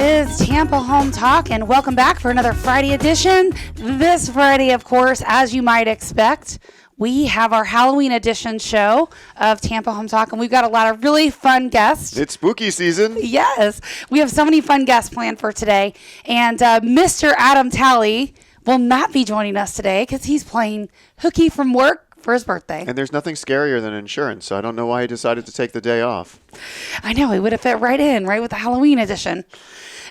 is Tampa Home Talk, and welcome back for another Friday edition. This Friday, of course, as you might expect, we have our Halloween edition show of Tampa Home Talk, and we've got a lot of really fun guests. It's spooky season. Yes, we have so many fun guests planned for today, and Mr. Adam Talley will not be joining us today because he's playing hooky from work for his birthday. And there's nothing scarier than insurance, so I don't know why he decided to take the day off. I know, he would have fit right in, right with the Halloween edition.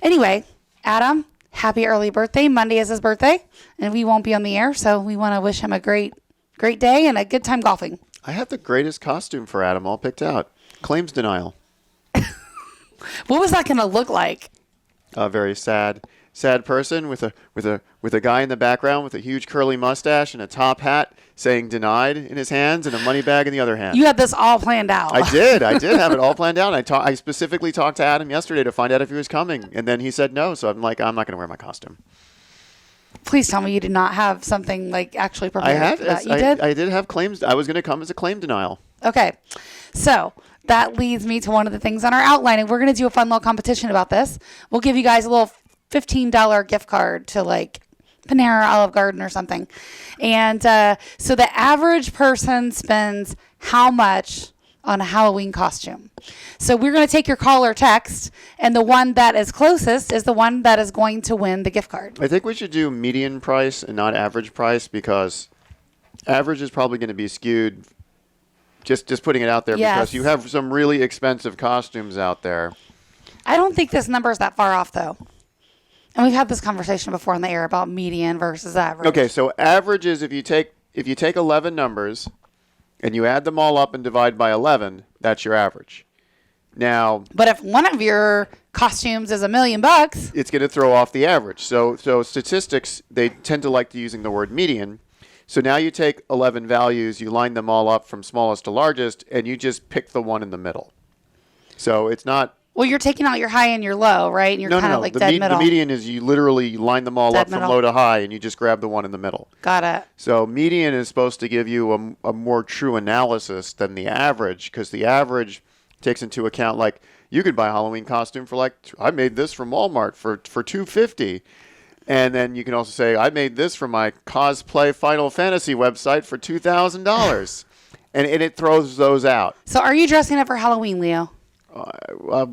Anyway, Adam, happy early birthday. Monday is his birthday, and we won't be on the air, so we want to wish him a great day and a good time golfing. I have the greatest costume for Adam all picked out. Claims denial. What was that going to look like? A very sad person with a guy in the background with a huge curly mustache and a top hat saying denied in his hands and a money bag in the other hand. You had this all planned out. I did have it all planned out. I specifically talked to Adam yesterday to find out if he was coming, and then he said no, so I'm like, I'm not going to wear my costume. Please tell me you did not have something like actually prepared for that. You did? I did have claims. I was going to come as a claim denial. Okay. So that leads me to one of the things on our outline, and we're going to do a fun little competition about this. We'll give you guys a little $15 gift card to like Panera, Olive Garden or something. And so the average person spends how much on a Halloween costume? So we're going to take your call or text, and the one that is closest is the one that is going to win the gift card. I think we should do median price and not average price, because average is probably going to be skewed. Just putting it out there, yes, because you have some really expensive costumes out there. I don't think this number is that far off, though. And we've had this conversation before on the air about median versus average. Okay, so average is if you take 11 numbers and you add them all up and divide by 11, that's your average. Now, but if one of your costumes is $1 million, it's going to throw off the average. So statistics, they tend to like to using the word median. So now you take 11 values, you line them all up from smallest to largest, and you just pick the one in the middle. So it's not... Well, you're taking out your high and your low, right? And you're kind of like dead middle. The median is you literally line them all dead up middle. from low to high, and you just grab the one in the middle. Got it. So median is supposed to give you a more true analysis than the average, because the average takes into account, like, you could buy a Halloween costume for, like, I made this from Walmart for $250. And then you can also say, I made this from my cosplay Final Fantasy website for $2,000. and it throws those out. So are you dressing up for Halloween, Leo? I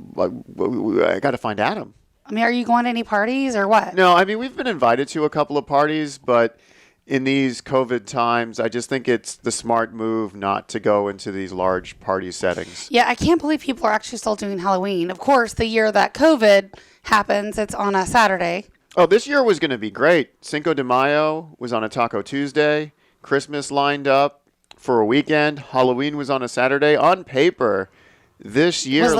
got to find Adam. I mean, are you going to any parties or what? No, I mean, we've been invited to a couple of parties, but in these COVID times, I just think it's the smart move not to go into these large party settings. Yeah, I can't believe people are actually still doing Halloween. Of course, the year that COVID happens, it's on a Saturday. Oh, this year was going to be great. Cinco de Mayo was on a Taco Tuesday. Christmas lined up for a weekend. Halloween was on a Saturday. On paper, this year was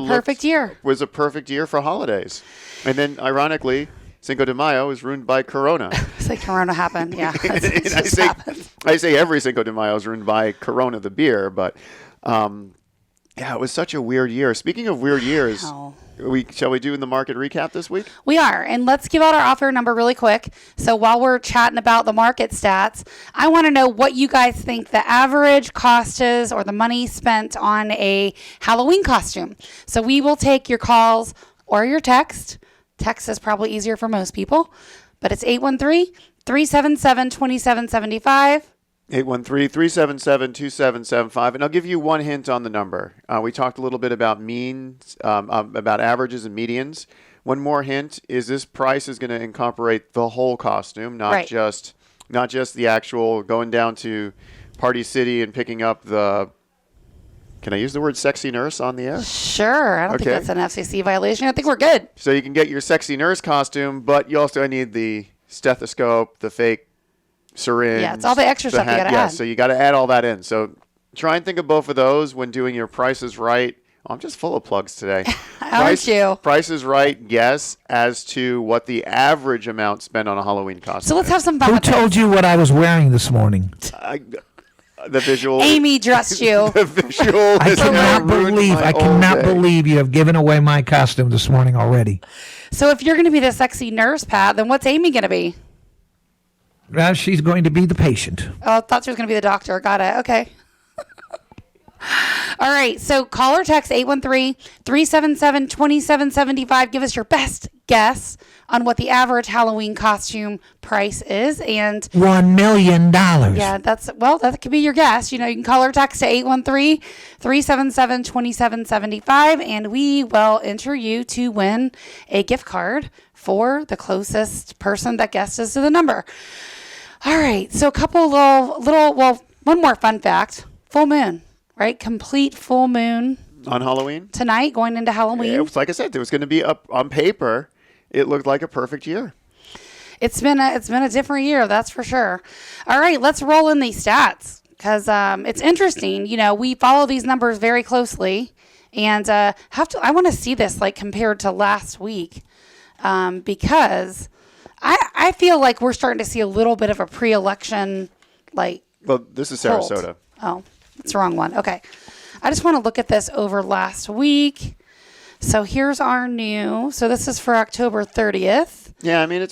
a perfect year for holidays. And then, ironically, Cinco de Mayo is ruined by Corona. It's like Corona happened, yeah. I say every Cinco de Mayo is ruined by Corona, the beer, but yeah, it was such a weird year. Speaking of weird years, shall we do the market recap this week? We are, and let's give out our offer number really quick. So while we're chatting about the market stats, I want to know what you guys think the average cost is or the money spent on a Halloween costume. So we will take your calls or your text. Text is probably easier for most people, but it's 813-377-2775. 813-377-2775. And I'll give you one hint on the number. We talked a little bit about means, about averages and medians. One more hint is this price is going to incorporate the whole costume, not just the actual going down to Party City and picking up the... Can I use the word sexy nurse on the air? Sure. I don't think that's an FCC violation. I think we're good. So you can get your sexy nurse costume, but you also need the stethoscope, the fake syringe. Yeah, it's all the extra stuff you got to add. Yeah, so you got to add all that in. So try and think of both of those when doing your Price is Right. Oh, I'm just full of plugs today. Aren't you? Price is Right, guess as to what the average amount spent on a Halloween costume. So let's have some fun. Who told you what I was wearing this morning? The visual. Amy dressed you. The visual. I cannot believe you have given away my costume this morning already. So if you're going to be the sexy nurse, Pat, then what's Amy going to be? She's going to be the patient. Oh, I thought she was going to be the doctor. Got it. Okay. All right. So call or text 813-377-2775. Give us your best guess on what the average Halloween costume price is. And $1 million. yeah, that could be your guess. You can call or text to 813-377-2775, and we will enter you to win a gift card for the closest person that guesses to the number. All right, so a couple one more fun fact. Full moon, right? Complete full moon. On Halloween? Tonight, going into Halloween. It was, like I said, there was going to be, on paper, it looked like a perfect year. It's been a different year, that's for sure. All right, let's roll in these stats because it's interesting. We follow these numbers very closely, and I want to see this like compared to last week because I feel like we're starting to see a little bit of a pre-election like. Well, this is Sarasota. Oh, that's the wrong one. Okay, I just want to look at this over last week. So here's our new. So this is for October 30th. Yeah, I mean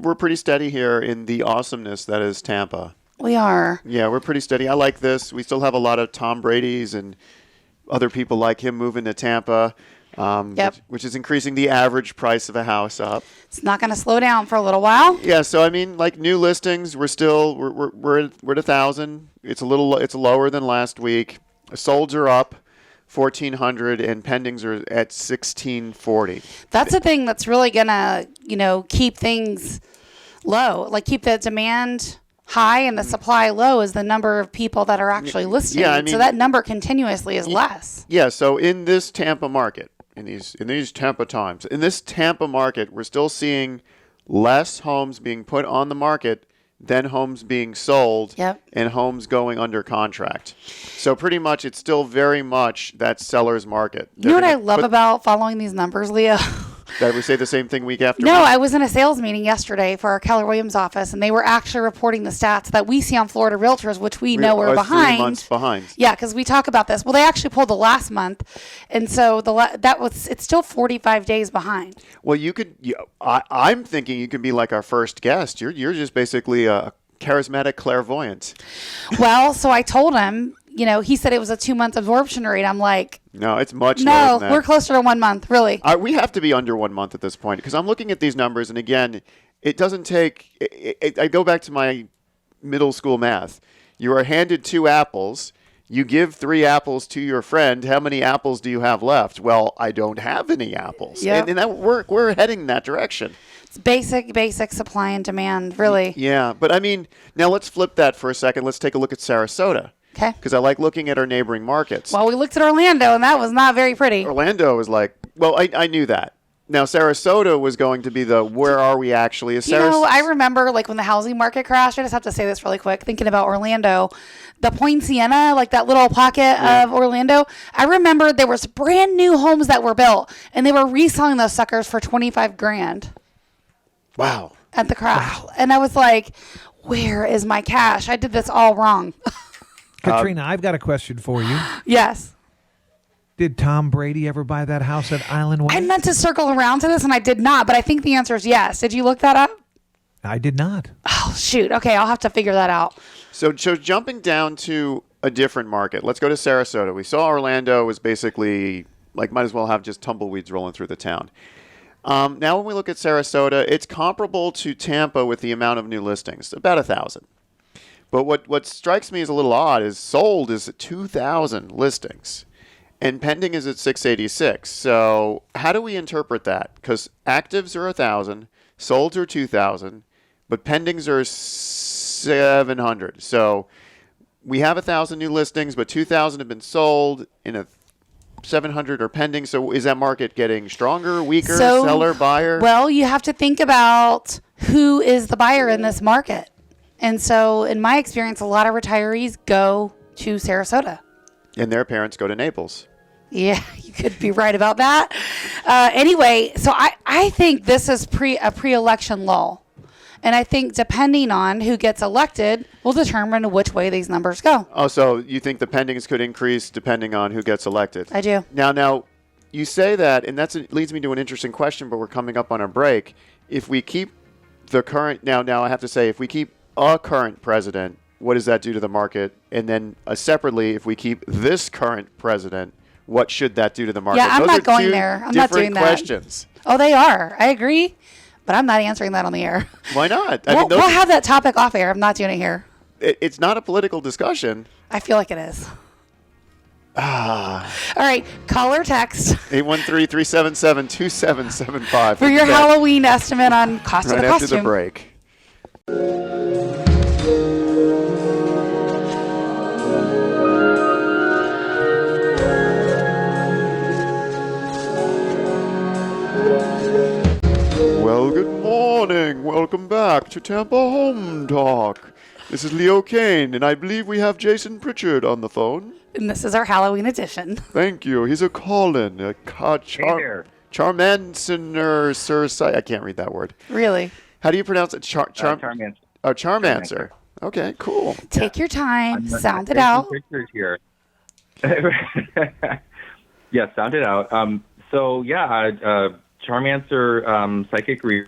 we're pretty steady here in the awesomeness that is Tampa. We are. Yeah, we're pretty steady. I like this. We still have a lot of Tom Brady's and other people like him moving to Tampa, which is increasing the average price of a house up. It's not going to slow down for a little while. Yeah, so I mean, like new listings, we're at 1,000. It's lower than last week. Solds are up 1,400 and pendings are at 1,640. That's the thing that's really gonna, keep things low. Like keep the demand high and the supply low is the number of people that are actually listing. Yeah, I mean, so that number continuously is less. Yeah, so in this Tampa market, in these Tampa times, in this Tampa market, we're still seeing less homes being put on the market than homes being sold and homes going under contract. So pretty much it's still very much that seller's market. You know what I love about following these numbers, Leo? Did we say the same thing week after No, week? I was in a sales meeting yesterday for our Keller Williams office, and they were actually reporting the stats that we see on Florida Realtors, which we know are behind. 3 months behind. Yeah, because we talk about this. Well, they actually pulled the last month, and so it's still 45 days behind. Well, I'm thinking you can be like our first guest. You're just basically a charismatic clairvoyant. Well, so I told him, he said it was a 2-month absorption rate. I'm like, no, it's much lower than that. No, we're closer to 1 month, really. We have to be under 1 month at this point because I'm looking at these numbers, and again, it doesn't take. I go back to my middle school math. You are handed 2 apples. You give 3 apples to your friend. How many apples do you have left? Well, I don't have any apples. Yep. And we're heading in that direction. It's basic supply and demand, really. Yeah, but I mean, now let's flip that for a second. Let's take a look at Sarasota. Okay. Because I like looking at our neighboring markets. Well, we looked at Orlando, and that was not very pretty. Orlando was like, well, I knew that. Now, Sarasota was going to be where are we actually? I remember like when the housing market crashed, I just have to say this really quick, thinking about Orlando, the Point Siena, like that little pocket of Orlando. I remember there was brand new homes that were built, and they were reselling those suckers for $25,000. Wow. At the crash. Wow. And I was like, where is my cash? I did this all wrong. Katrina, I've got a question for you. Yes. Did Tom Brady ever buy that house at Island Way? I meant to circle around to this, and I did not, but I think the answer is yes. Did you look that up? I did not. Oh, shoot. Okay, I'll have to figure that out. So jumping down to a different market, let's go to Sarasota. We saw Orlando was basically, like, might as well have just tumbleweeds rolling through the town. Now when we look at Sarasota, it's comparable to Tampa with the amount of new listings, about 1,000. But what strikes me as a little odd is sold is at 2,000 listings, and pending is at 686. So how do we interpret that? Because actives are 1,000, solds are 2,000, but pendings are 700. So we have 1,000 new listings, but 2,000 have been sold, and 700 are pending. So is that market getting stronger, weaker, seller, buyer? Well, you have to think about who is the buyer in this market. And so, in my experience, a lot of retirees go to Sarasota. And their parents go to Naples. Yeah, you could be right about that. Anyway, so I think this is a pre-election lull. And I think depending on who gets elected will determine which way these numbers go. Oh, so you think the pendings could increase depending on who gets elected? I do. Now, you say that, and leads me to an interesting question, but we're coming up on a break. If we keep the current, now I have to say, if we keep a current president, what does that do to the market? And then separately, if we keep this current president, what should that do to the market? Yeah, I'm Those not are going two there. I'm not doing different questions. Oh, they are. I agree, but I'm not answering that on the air. Why not? We'll have that topic off air. I'm not doing it here. It's not a political discussion. I feel like it is. All right, call or text 813-377-2775 for your Halloween estimate on cost of the right after costume. the break. Well, good morning. Welcome back to Tampa Home Talk. This is Leo Kane, and I believe we have Jason Pritchard on the phone. And this is our Halloween edition. Thank you. He's a call-in. Hey there. Charmancer, Sir. I can't read that word. Really? How do you pronounce it? Charmancer. Oh, Charmancer. Okay, cool. Take your time. I'm Sound it taking out. Pictures here. Yeah, sound it out. Charmancer psychic reader.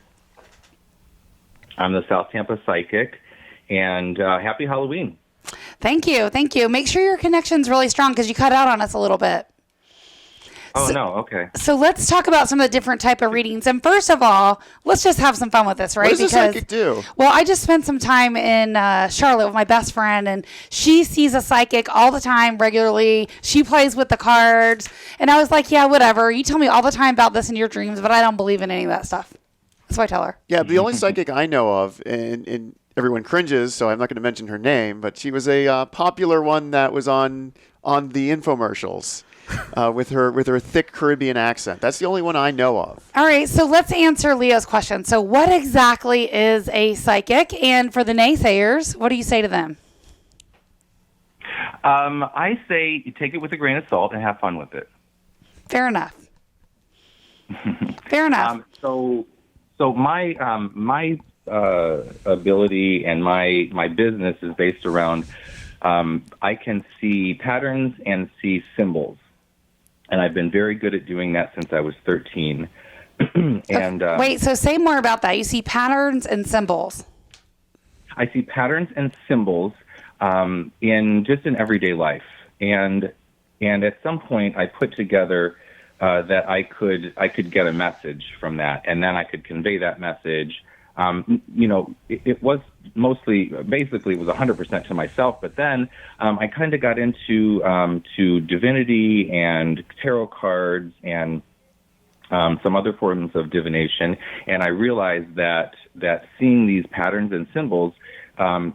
I'm the South Tampa psychic, and happy Halloween. Thank you. Thank you. Make sure your connection's really strong because you cut out on us a little bit. Oh, no, okay. So let's talk about some of the different type of readings. And first of all, let's just have some fun with this, right? What does a psychic do? Well, I just spent some time in Charlotte with my best friend, and she sees a psychic all the time, regularly. She plays with the cards. And I was like, yeah, whatever. You tell me all the time about this in your dreams, but I don't believe in any of that stuff. That's what I tell her. Yeah, the only psychic I know of, and everyone cringes, so I'm not going to mention her name, but she was a popular one that was on the infomercials. With her thick Caribbean accent. That's the only one I know of. All right, so let's answer Leo's question. So what exactly is a psychic? And for the naysayers, what do you say to them? I say you take it with a grain of salt and have fun with it. Fair enough. Fair enough. So my ability and my business is based around I can see patterns and see symbols. And I've been very good at doing that since I was 13. And wait, so say more about that. You see patterns and symbols. I see patterns and symbols in everyday life. And at some point, I put together that I could get a message from that, and then I could convey that message. It was basically it was 100% to myself, but then I kind of got into to divinity and tarot cards and some other forms of divination, and I realized that seeing these patterns and symbols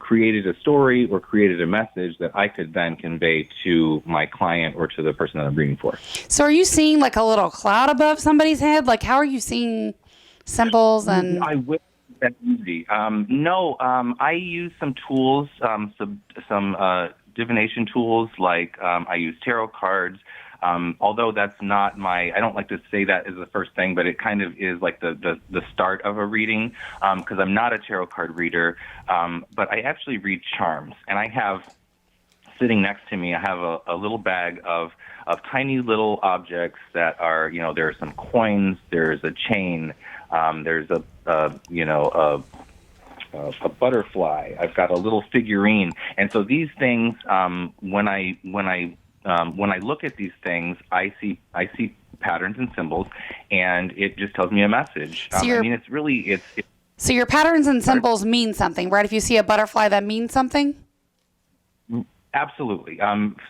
created a story or created a message that I could then convey to my client or to the person that I'm reading for. So are you seeing like a little cloud above somebody's head? Like how are you seeing symbols and... I wish that easy. No, I use some tools, some divination tools, like I use tarot cards. Although that's not I don't like to say that as the first thing, but it kind of is like the start of a reading, because I'm not a tarot card reader, but I actually read charms. And I have, sitting next to me, I have a little bag of tiny little objects that are, there are some coins, there's a chain, there's a butterfly. I've got a little figurine, and so these things, when I look at these things, I see patterns and symbols, and it just tells me a message. So it's so your patterns and symbols mean something, right? If you see a butterfly, that means something. Absolutely.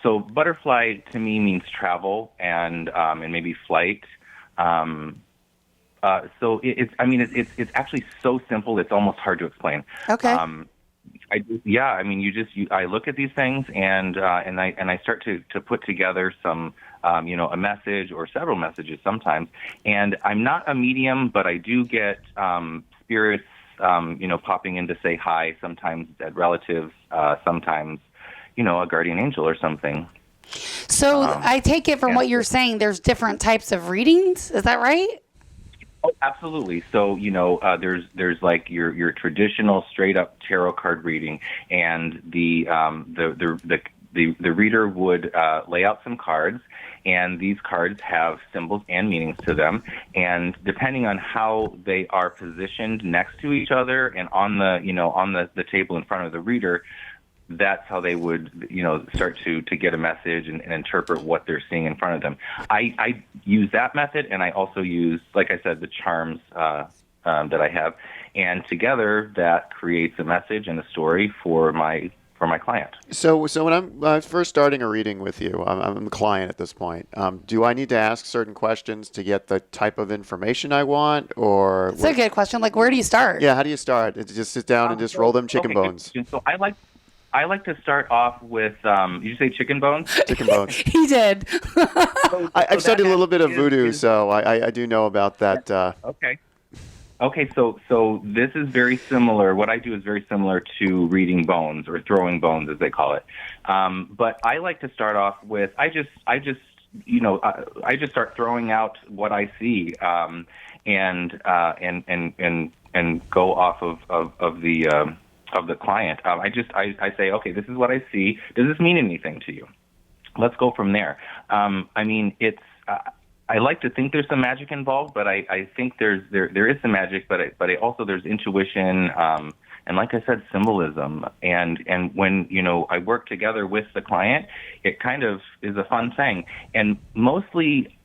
So butterfly to me means travel and maybe flight. So it's actually so simple. It's almost hard to explain. Okay. I look at these things and I start to put together some, a message or several messages sometimes. And I'm not a medium, but I do get spirits, popping in to say hi. Sometimes dead relatives. Sometimes, a guardian angel or something. So I take it from what you're saying, there's different types of readings. Is that right? Oh, absolutely. So, there's like your traditional straight up tarot card reading, and the reader would lay out some cards, and these cards have symbols and meanings to them, and depending on how they are positioned next to each other and on the table in front of the reader, that's how they would, start to get a message and interpret what they're seeing in front of them. I use that method, and I also use, like I said, the charms that I have, and together that creates a message and a story for my client. So when I'm first starting a reading with you, I'm a client at this point. Do I need to ask certain questions to get the type of information I want, or? It's a good question. Like, where do you start? Yeah, how do you start? Just sit down and just roll them chicken bones. So I like to start off with. Did you say chicken bones? Chicken bones. He did. I've studied a little bit of voodoo, so I do know about that. Okay, so this is very similar. What I do is very similar to reading bones or throwing bones, as they call it. But I like to start off with I just start throwing out what I see, and go off of the client. I say, okay, this is what I see. Does this mean anything to you? Let's go from there. I like to think there's some magic involved, but I think there is some magic, but also there's intuition, and like I said, symbolism. And when I work together with the client, it kind of is a fun thing. And mostly,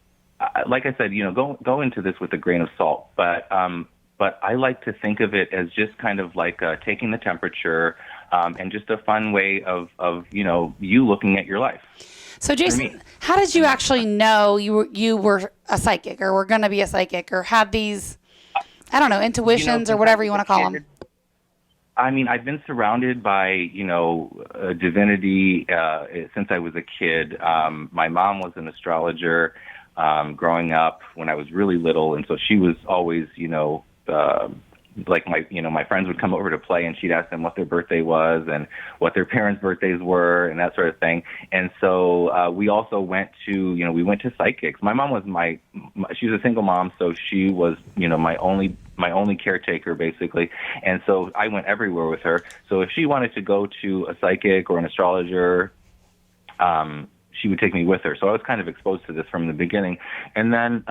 like I said, go into this with a grain of salt. But I like to think of it as just kind of like taking the temperature, and just a fun way of you looking at your life. So, Jason, how did you actually know you were a psychic, or were going to be a psychic, or had these, I don't know, intuitions or whatever you want to call them? I mean, I've been surrounded by, divinity since I was a kid. My mom was an astrologer growing up when I was really little, and so she was always, like my friends would come over to play, and she'd ask them what their birthday was and what their parents' birthdays were and that sort of thing. And so we also went to psychics. My mom was she was a single mom, so she was my only caretaker basically. And so I went everywhere with her. So if she wanted to go to a psychic or an astrologer, she would take me with her. So I was kind of exposed to this from the beginning. And then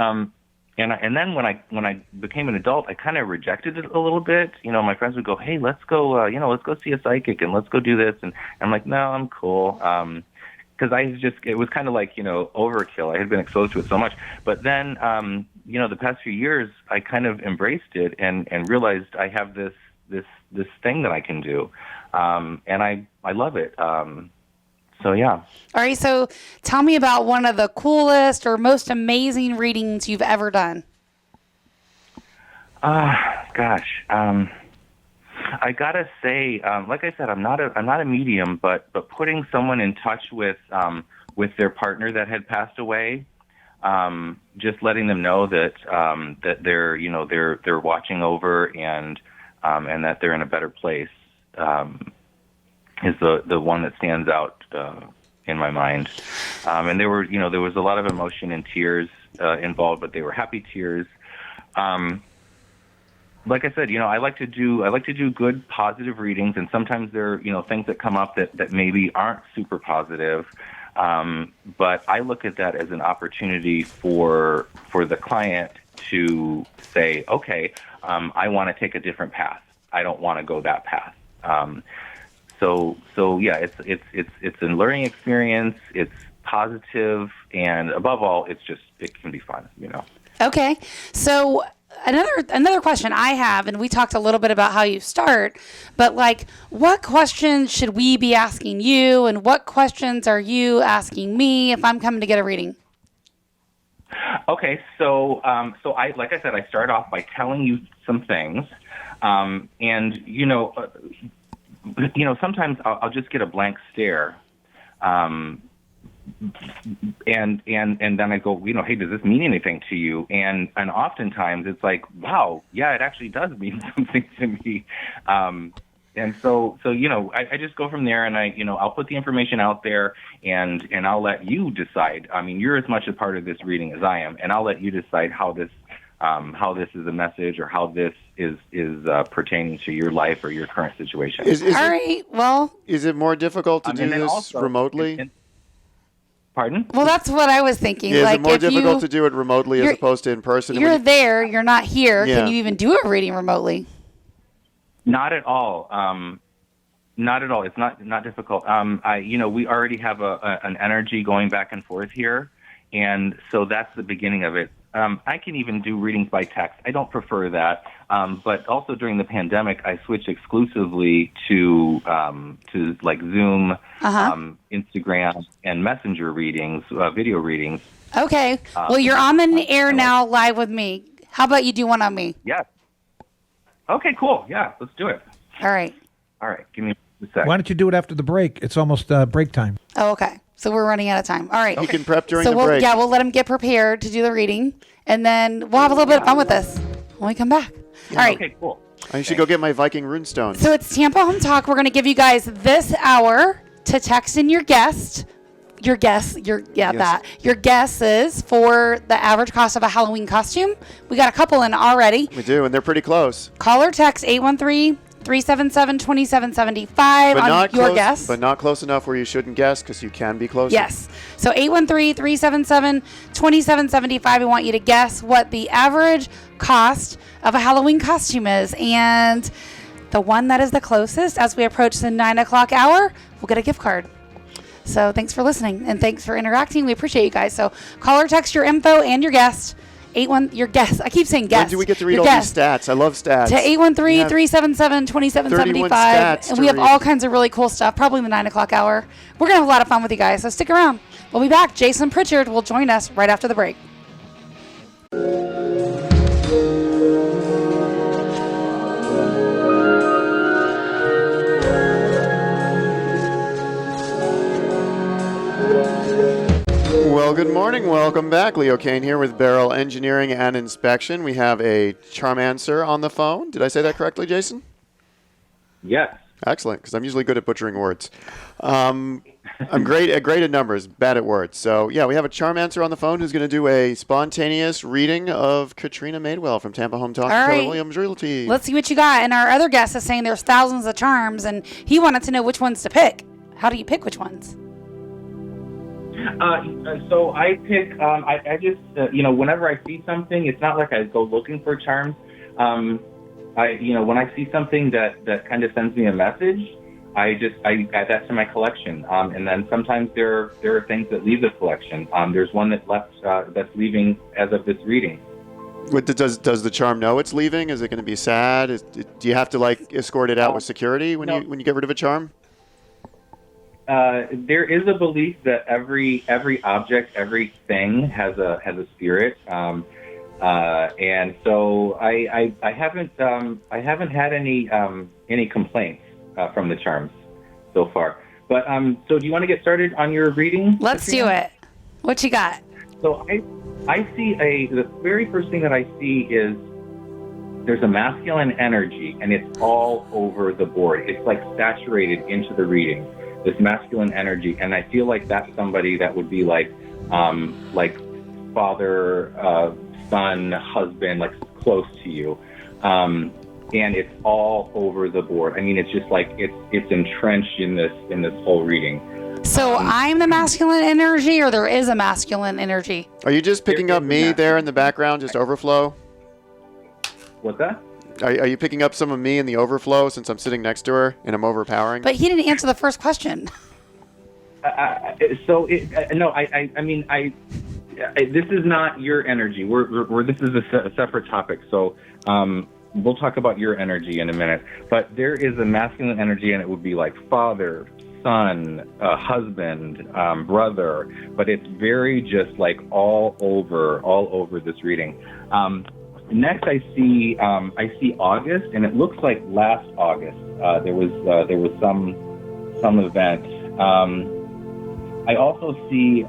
And then when I became an adult, I kind of rejected it a little bit. My friends would go, "Hey, let's go, let's go see a psychic and let's go do this." And I'm like, "No, I'm cool." Because it was kind of like, overkill. I had been exposed to it so much. But then, the past few years, I kind of embraced it and realized I have this thing that I can do. And I love it. So, yeah. All right. So tell me about one of the coolest or most amazing readings you've ever done. Gosh. I got to say, like I said, I'm not a medium, but putting someone in touch with their partner that had passed away, just letting them know that they're watching over and that they're in a better place, is the one that stands out in my mind. And there was a lot of emotion and tears involved, but they were happy tears. Like I said, I like to do good, positive readings, and sometimes there are, things that come up that maybe aren't super positive. But I look at that as an opportunity for the client to say, okay, I want to take a different path. I don't want to go that path. So yeah, it's a learning experience. It's positive, and above all, it can be fun. Okay, so another question I have, and we talked a little bit about how you start, but like, what questions should we be asking you, and what questions are you asking me if I'm coming to get a reading? Okay, so I, like I said, I start off by telling you some things, and sometimes I'll just get a blank stare, and then I go, hey, does this mean anything to you? And oftentimes it's like, wow, yeah, it actually does mean something to me. And so I just go from there, and I'll put the information out there, and I'll let you decide. I mean, you're as much a part of this reading as I am, and I'll let you decide how this is a message, or how this is pertaining to your life or your current situation. Is it more difficult to do this also, remotely? Pardon? Well, that's what I was thinking. Is it more difficult to do it remotely as opposed to in person? You're there, you're not here. Yeah. Can you even do a reading remotely? Not at all. Not at all. It's not difficult. We already have an energy going back and forth here, and so that's the beginning of it. I can even do readings by text. I don't prefer that, but also during the pandemic, I switched exclusively to like Zoom, Instagram, and Messenger readings, video readings. Okay. Well, you're on the air now, live with me. How about you do one on me? Yeah. Okay. Cool. Yeah. Let's do it. All right. All right. Give me a sec. Why don't you do it after the break? It's almost break time. Oh, okay. So we're running out of time. All right. You can prep during the break. Yeah, we'll let him get prepared to do the reading, and then we'll have a little bit of fun with this when we come back. Yeah. All right. Okay, cool. I should go get my Viking runestone. So it's Tampa Home Talk. We're going to give you guys this hour to text in your guesses for the average cost of a Halloween costume. We got a couple in already. We do, and they're pretty close. Call or text 813-377-2775 on your guess. But not close enough where you shouldn't guess, because you can be closer. Yes. So 813-377-2775. We want you to guess what the average cost of a Halloween costume is. And the one that is the closest as we approach the 9 o'clock hour will get a gift card. So thanks for listening and thanks for interacting. We appreciate you guys. So call or text your info and your guest. Your guest. I keep saying guest. When do we get to read all these stats? I love stats. To 813-377-2775. And we have all kinds of really cool stuff, probably in the 9 o'clock hour. We're going to have a lot of fun with you guys, so stick around. We'll be back. Jason Pritchard will join us right after the break. Well, good morning. Welcome back. Leo Kane here with Beryl Engineering and Inspection. We have a Charmancer on the phone. Did I say that correctly, Jason? Yes. Excellent, because I'm usually good at butchering words. I'm great at numbers, bad at words. So, yeah, we have a Charmancer on the phone who's going to do a spontaneous reading of Katrina Madewell from Tampa Home Talk and Keller Williams Realty. Let's see what you got. And our other guest is saying there's thousands of charms, and he wanted to know which ones to pick. How do you pick which ones? So I pick, I just, whenever I see something, it's not like I go looking for charms. When I see something that kind of sends me a message, I add that to my collection. And then sometimes there are things that leave the collection. There's one that's leaving as of this reading. Does the charm know it's leaving? Is it going to be sad? Do you have to escort it out with security when you get rid of a charm? There is a belief that every object, everything has a spirit, and so I haven't had any complaints from the charms so far. But so do you want to get started on your reading? Let's do it. What you got? So I see the very first thing that I see is there's a masculine energy, and it's all over the board. It's like saturated into the reading. This masculine energy, and I feel like that's somebody that would be like father, son, husband, like close to you, and it's all over the board. I mean, it's just like it's entrenched in this whole reading. So I'm the masculine energy, or there is a masculine energy? Are you just picking up me there in the background, just overflow? What's that? Are you picking up some of me in the overflow since I'm sitting next to her and I'm overpowering? But he didn't answer the first question. This is not your energy. This is a separate topic. So we'll talk about your energy in a minute. But there is a masculine energy, and it would be like father, son, husband, brother. But it's very just like all over this reading. Next, I see August, and it looks like last August there was some event. I also see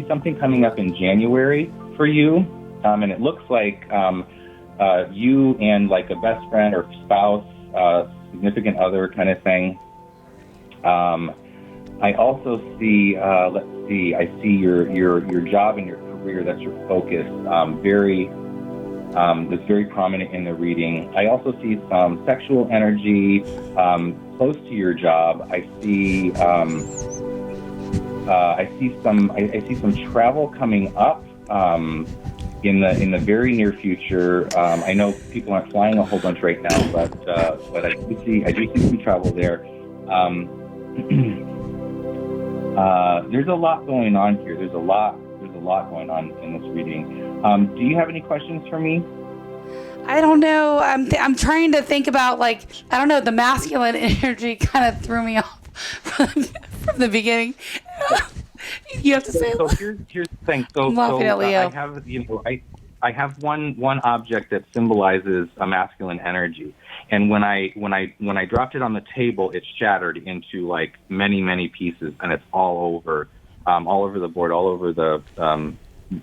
something coming up in January for you, and it looks like you and like a best friend or spouse, significant other kind of thing. I also see I see your job and your career. That's your focus. That's very prominent in the reading. I also see some sexual energy close to your job. I see some travel coming up in the very near future. I know people aren't flying a whole bunch right now, but I do see some travel there. Um, there's a lot going on here. There's a lot going on in this reading. Do you have any questions for me? I don't know. I'm trying to think about, like, I don't know, the masculine energy kind of threw me off from the beginning. You have to say. So here's the thing. So, I'm laughing at Leo. I have one object that symbolizes a masculine energy, and when I dropped it on the table, it shattered into like many pieces, and it's all over the board, all over the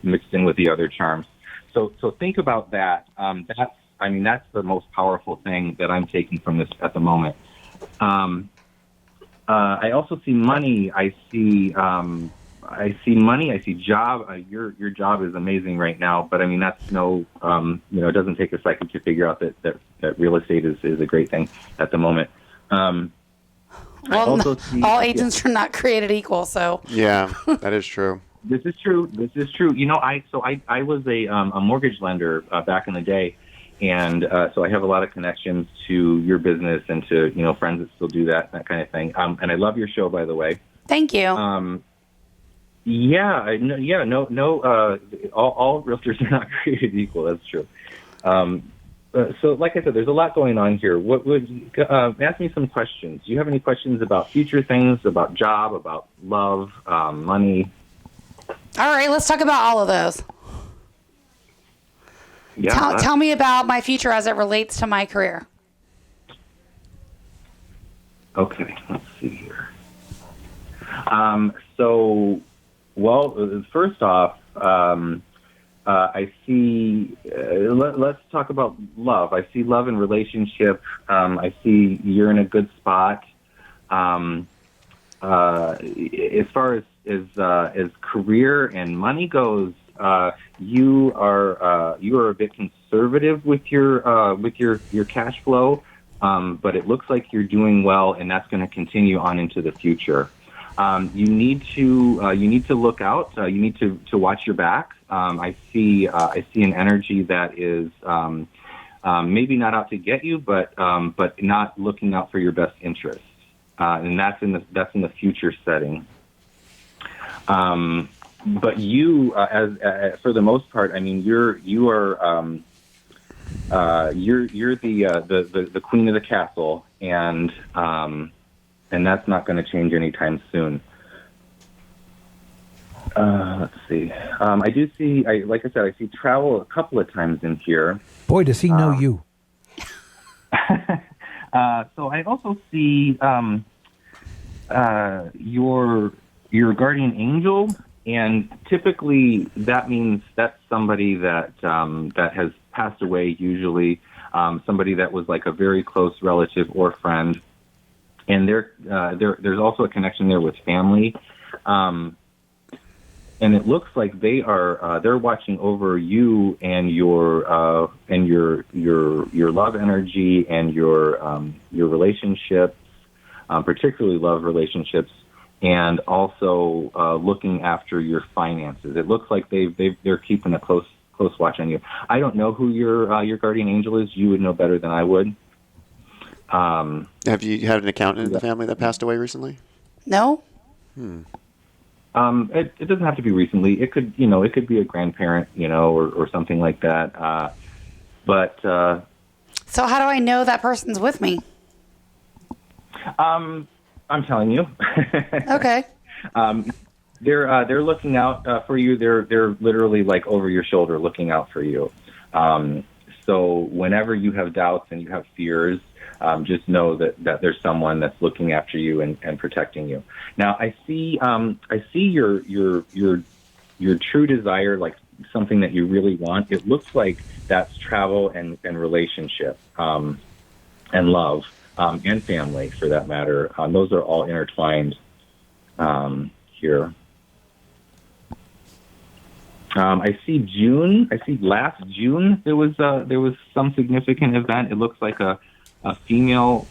mixed in with the other charms. So think about that. That's the most powerful thing that I'm taking from this at the moment. I also see money. I see money. I see job. Your job is amazing right now, but I mean that's it doesn't take a second to figure out that real estate is a great thing at the moment. Well, all agents are not created equal, so. Yeah, that is true. This is true. You know, I was a mortgage lender back in the day, and so I have a lot of connections to your business and to friends that still do that kind of thing. And I love your show, by the way. Thank you. All realtors are not created equal. That's true. So, like I said, there's a lot going on here. What would ask me some questions? Do you have any questions about future things, about job, about love, money? All right, let's talk about all of those. Yeah. Tell me about my future as it relates to my career. Okay, let's see here. First off, I see. Let's talk about love. I see love and relationship. I see you're in a good spot. As far as career and money goes, you are a bit conservative with your cash flow, but it looks like you're doing well, and that's going to continue on into the future. You need to look out. You need to watch your back. I see an energy that is maybe not out to get you, but not looking out for your best interest, and that's in the future setting. But you, as for the most part, I mean, you're the queen of the castle, and that's not going to change anytime soon. Let's see. I do see. Like I said, I see travel a couple of times in here. Boy, does he know you. So I also see your guardian angel, and typically that means that's somebody that has passed away. Usually, somebody that was like a very close relative or friend, and there's also a connection there with family. And it looks like they're watching over you and your love energy and your relationships, particularly love relationships, and also looking after your finances. It looks like they're keeping a close watch on you. I don't know who your guardian angel is. You would know better than I would. Have you had an accountant in the family that passed away recently? No. It doesn't have to be recently. It could be a grandparent, or something like that. But So how do I know that person's with me? I'm telling you. Okay. They're looking out for you. They're literally like over your shoulder looking out for you. So whenever you have doubts and you have fears, just know that there's someone that's looking after you and protecting you. Now I see your true desire, like something that you really want. It looks like that's travel and relationship, and love, and family for that matter. Those are all intertwined here. I see June. I see last June there was some significant event. It looks like a female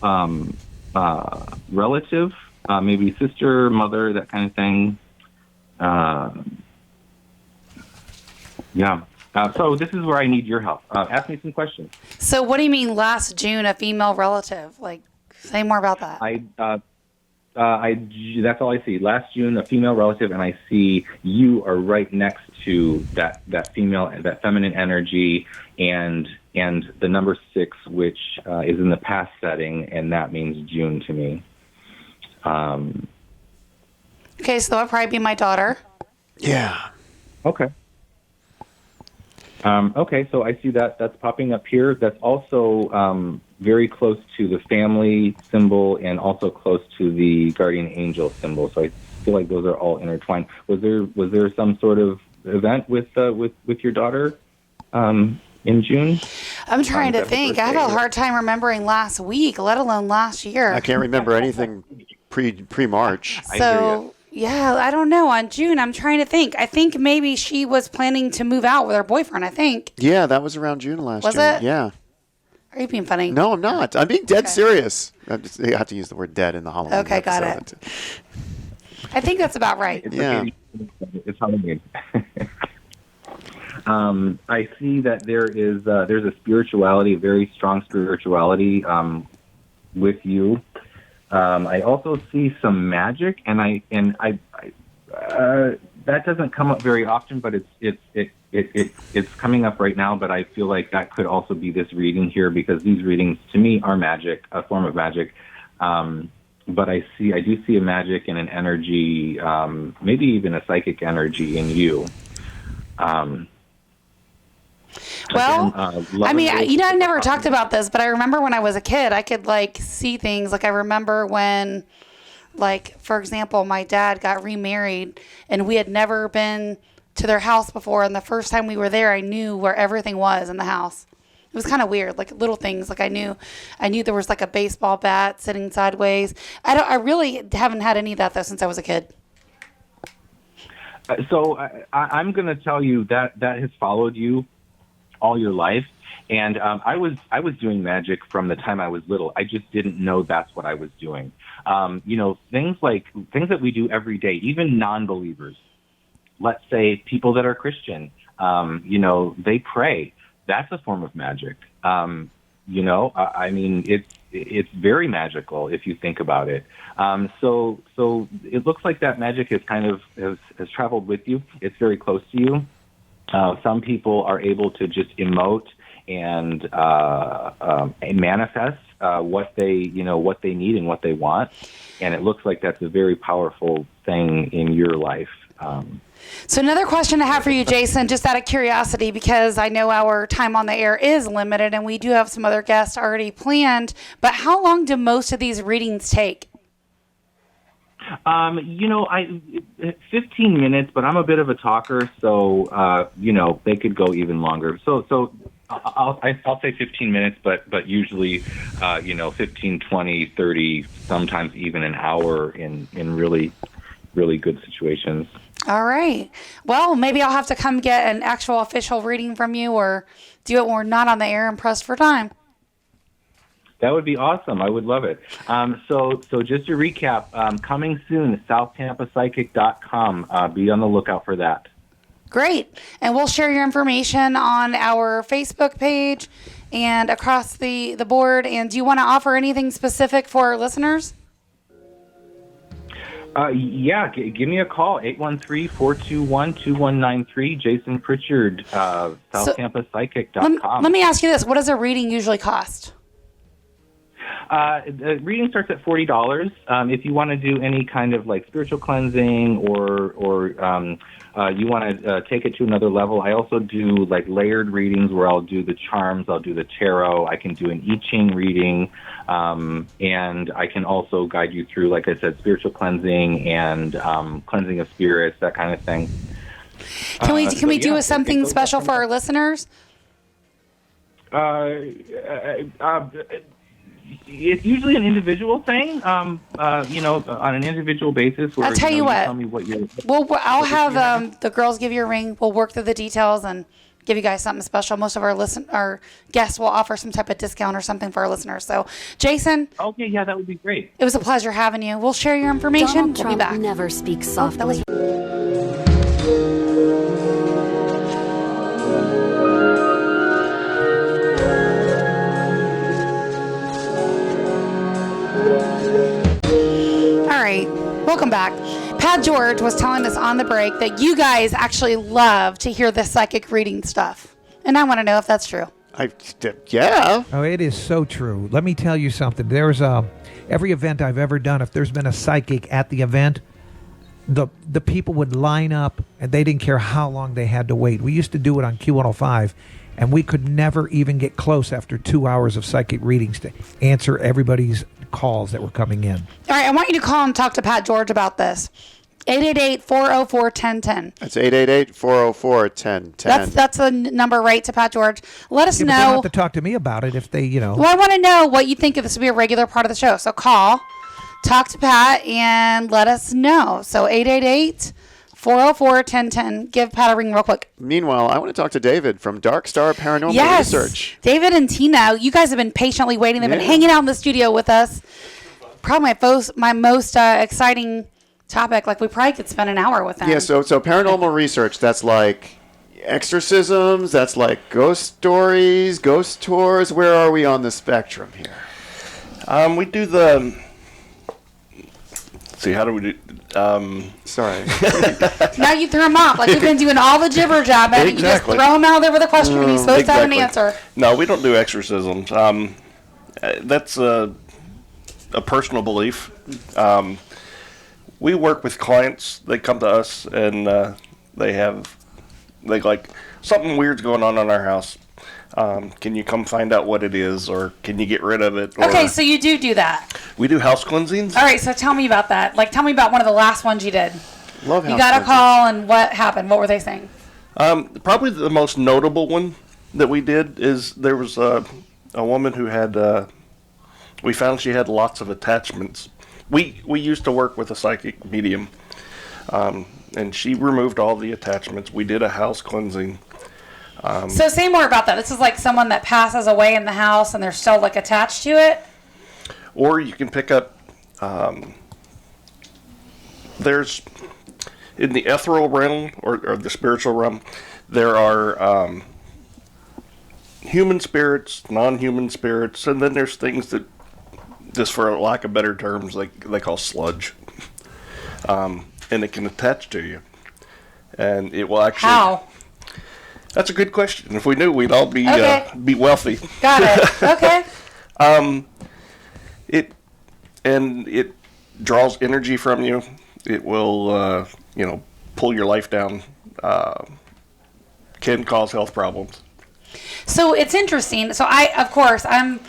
relative, maybe sister, mother, that kind of thing. So this is where I need your help. Ask me some questions. So what do you mean last June, a female relative? Like, say more about that. That's all I see. Last June, a female relative, and I see you are right next to that female, that feminine energy, and the number 6, which is in the past setting, and that means June to me. Okay, so that would probably be my daughter. Yeah. Okay. Okay, so I see that's popping up here. That's also very close to the family symbol and also close to the guardian angel symbol. So I feel like those are all intertwined. Was there some sort of event with your daughter in June? I'm trying to think. I have a hard time remembering last week, let alone last year. I can't remember anything pre-March. So, yeah, I don't know. On June, I'm trying to think. I think maybe she was planning to move out with her boyfriend, I think. Yeah, that was around June last year. Was it? Yeah. Are you being funny? No, I'm not. I'm being dead serious. I have to use the word dead in the Halloween Okay, got episode. it. I think that's about right. Yeah. It's Halloween. I see that there's a spirituality, a very strong spirituality with you. I also see some magic, and I that doesn't come up very often, but it's coming up right now. But I feel like that could also be this reading here, because these readings to me are magic, a form of magic. But I do see a magic and an energy, maybe even a psychic energy in you. Well, again, I mean, I've never talked about this, but I remember when I was a kid, I could like see things. Like I remember when, like, for example, my dad got remarried and we had never been to their house before. And the first time we were there, I knew where everything was in the house. It was kind of weird, like little things. Like I knew there was like a baseball bat sitting sideways. I really haven't had any of that though since I was a kid. So I'm going to tell you that has followed you all your life. And I was doing magic from the time I was little. I just didn't know that's what I was doing. Things that we do every day, even non-believers. Let's say people that are Christian, they pray. That's a form of magic. I mean, it's very magical if you think about it. So it looks like that magic has kind of has traveled with you. It's very close to you. Some people are able to just emote and manifest what they need and what they want, and it looks like that's a very powerful thing in your life. So another question I have for you, Jason, just out of curiosity, because I know our time on the air is limited and we do have some other guests already planned, but how long do most of these readings take? 15 minutes, but I'm a bit of a talker, so, they could go even longer. So I'll say 15 minutes, but usually, 15, 20, 30, sometimes even an hour in really, really good situations. All right. Well, maybe I'll have to come get an actual official reading from you or do it when we're not on the air and pressed for time. That would be awesome. I would love it. So just to recap, coming soon, SouthTampaPsychic.com. Be on the lookout for that. Great. And we'll share your information on our Facebook page and across the board. And do you want to offer anything specific for our listeners? Give me a call, 813-421-2193, Jason Pritchard, SouthTampaPsychic.com. Let me ask you this. What does a reading usually cost? The reading starts at $40. If you want to do any kind of like spiritual cleansing or you want to take it to another level, I also do like layered readings where I'll do the charms, I'll do the tarot, I can do an I Ching reading, and I can also guide you through, like I said, spiritual cleansing and cleansing of spirits, that kind of thing. Can we do something special for our listeners? It's usually an individual thing, on an individual basis. Where, I'll tell you what. Tell me what you're. Well, I'll have the girls give you a ring. We'll work through the details and give you guys something special. Most of our guests will offer some type of discount or something for our listeners. So, Jason. Okay, yeah, that would be great. It was a pleasure having you. We'll share your information. Donald We'll be Trump back. never speaks softly. welcome back. Pat George was telling us on the break that you guys actually love to hear the psychic reading stuff. And I want to know if that's true. Yeah. Oh, it is so true. Let me tell you something. There's every event I've ever done, if there's been a psychic at the event, the people would line up and they didn't care how long they had to wait. We used to do it on Q105, and we could never even get close after 2 hours of psychic readings to answer everybody's calls that were coming in. All right, I want you to call and talk to Pat George about this. 888-404-1010. That's 888-404-1010. That's the number right to Pat George. Let us Yeah, but know. they don't have to talk to me about it if they, Well, I want to know what you think if this would be a regular part of the show. So call, talk to Pat, and let us know. So 888-404-1010. Give Pat a ring real quick. Meanwhile, I want to talk to David from Dark Star Paranormal Yes. Research. David and Tina, you guys have been patiently waiting. They've been hanging out in the studio with us. Probably my most exciting topic. Like, we probably could spend an hour with them. Yeah, so paranormal research, that's like exorcisms, that's like ghost stories, ghost tours. Where are we on the spectrum here? We do the... See, how do we do... Sorry. Now you threw him off. Like, we've been doing all the gibber job, and you just Exactly. throw him out there with a question, and he's supposed to have an answer. No, we don't do exorcisms. That's a personal belief. We work with clients. They come to us, and they like, something weird's going on in our house. Can you come find out what it is, or can you get rid of it? Or Okay, so you do that. we do house cleansings. All right, so tell me about that. Like, tell me about one of the last ones you did. Love You house got a cleansing. call, and what happened? What were they saying? Probably the most notable one that we did is there was a woman who had, we found she had lots of attachments. We used to work with a psychic medium, and she removed all the attachments. We did a house cleansing. So say more about that. This is like someone that passes away in the house, and they're still, like, attached to it? Or you can pick up, there's, in the ethereal realm, or the spiritual realm, there are human spirits, non-human spirits, and then there's things that, just for lack of better terms, they call sludge. And it can attach to you. And it will actually... How? That's a good question. If we knew, we'd all be Okay. be wealthy. Got it. Okay. It draws energy from you. It will, pull your life down. Can cause health problems. So it's interesting. So I'm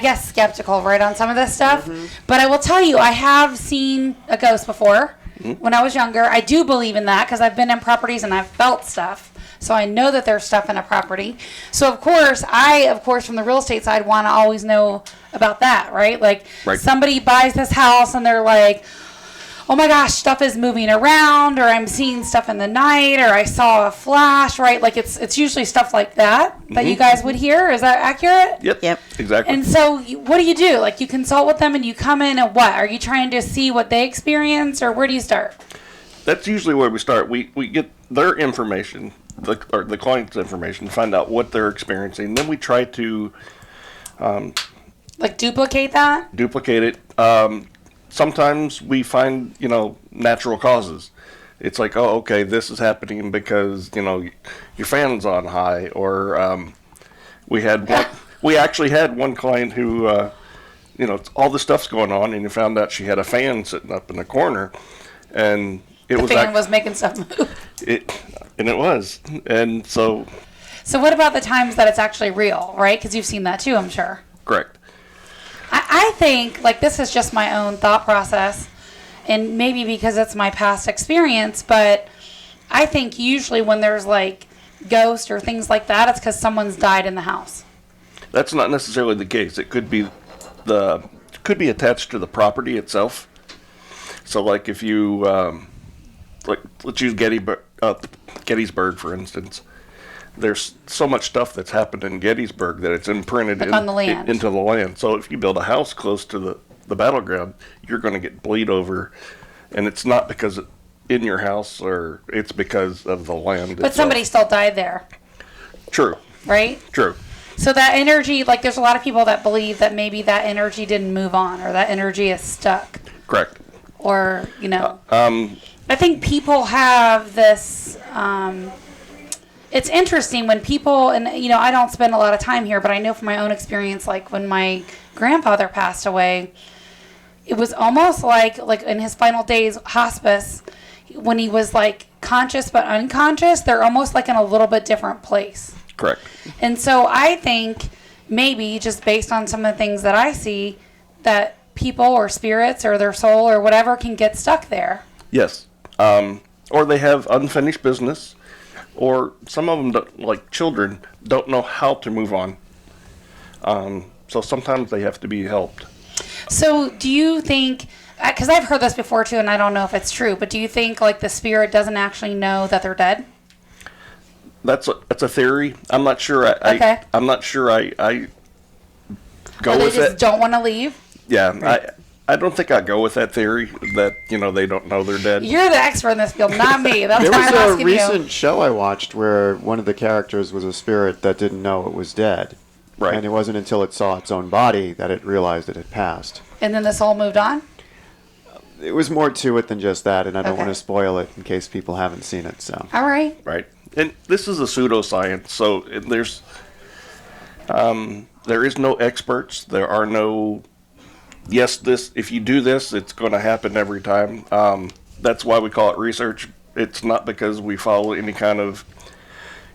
guess skeptical, right, on some of this stuff. Mm-hmm. But I will tell you, I have seen a ghost before when I was younger. I do believe in that because I've been in properties and I've felt stuff. So I know that there's stuff in a property. So of course, from the real estate side, want to always know about that, right? Like, Right. Somebody buys this house and they're like, oh my gosh, stuff is moving around, or I'm seeing stuff in the night, or I saw a flash, right? Like, it's usually stuff like that you guys would hear. Is that accurate? Yep. Exactly. And so what do you do? Like, you consult with them and you come in and what? Are you trying to see what they experience, or where do you start? That's usually where we start. We get their information, the client's information, find out what they're experiencing. Then we try to Like, duplicate that? duplicate it. Sometimes we find, natural causes. It's like, oh, okay, this is happening because, your fan's on high. Or we actually had one client who, all this stuff's going on, and you found out she had a fan sitting up in the corner. And it The fan was making stuff move. It was. And so... So what about the times that it's actually real, right? Because you've seen that too, I'm sure. Correct. I think, like, this is just my own thought process, and maybe because it's my past experience, but I think usually when there's, like, ghosts or things like that, it's because someone's died in the house. That's not necessarily the case. It could be attached to the property itself. So, like, if you let's use Gettysburg for instance. There's so much stuff that's happened in Gettysburg that it's imprinted on the land. into the land. So if you build a house close to the battleground, you're going to get bleed over, and it's not because in your house, or it's because of the land. But somebody still died there. True. Right? True. So that energy, like, there's a lot of people that believe that maybe that energy didn't move on, or that energy is stuck. Correct. or, you know. I think people have this, it's interesting when people, and, you know, I don't spend a lot of time here, but I know from my own experience, like when my grandfather passed away, it was almost like in his final days, hospice, when he was like conscious but unconscious, they're almost like in a little bit different place. Correct. And so I think maybe just based on some of the things that I see, that people or spirits or their soul or whatever can get stuck there. Yes. Or they have unfinished business, or some of them, like children, don't know how to move on. So sometimes they have to be helped. So do you think, because I've heard this before too, and I don't know if it's true, but do you think like the spirit doesn't actually know that they're dead? That's a theory. I'm not sure. Okay. I'm not sure. I go Or they with just it. don't want to leave? Yeah. Right. I don't think I go with that theory that, you know, they don't know they're dead. You're the expert in this field, not me. That's There why I'm was a asking recent you. show I watched where one of the characters was a spirit that didn't know it was dead. Right. And it wasn't until it saw its own body that it realized it had passed. And then the soul moved on? It was more to it than just that, and I don't Okay. want to spoil it in case people haven't seen it. So All right. Right. And this is a pseudoscience, so there is no experts. There are no, yes, if you do this, it's going to happen every time. That's why we call it research. It's not because we follow any kind of,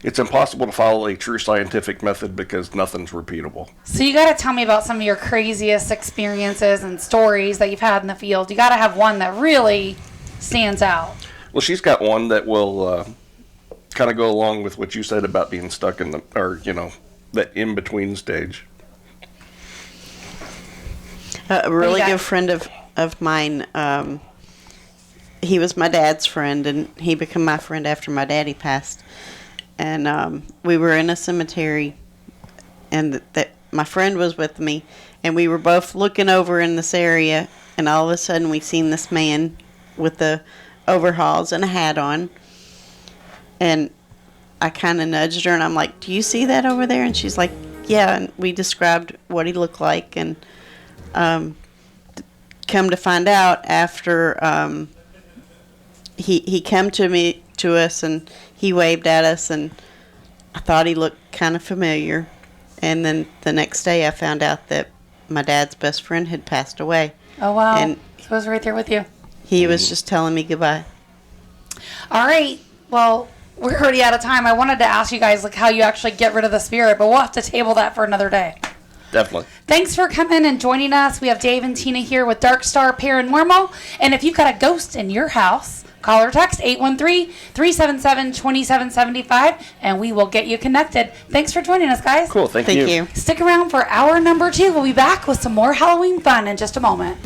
it's impossible to follow a true scientific method because nothing's repeatable. So you got to tell me about some of your craziest experiences and stories that you've had in the field. You got to have one that really stands out. Well, she's got one that will kind of go along with what you said about being stuck in that in-between stage. A really got? good friend of mine, he was my dad's friend, and he became my friend after my daddy passed. And we were in a cemetery, and that my friend was with me, and we were both looking over in this area, and all of a sudden we seen this man with the overalls and a hat on, and I kind of nudged her, and I'm like, "Do you see that over there?" And she's like, "Yeah." And we described what he looked like, and come to find out after he came to us, and he waved at us, and I thought he looked kind of familiar. And then the next day I found out that my dad's best friend had passed away. Oh, wow. And He was right there with you. he was just telling me goodbye. All right. Well, we're already out of time. I wanted to ask you guys like how you actually get rid of the spirit, but we'll have to table that for another day. Definitely. Thanks for coming and joining us. We have Dave and Tina here with Dark Star Paranormal. And if you've got a ghost in your house, call or text 813-377-2775, and we will get you connected. Thanks for joining us, guys. Cool. Thank Thank you. Stick around for hour number 2. We'll be back with some more Halloween fun in just a moment.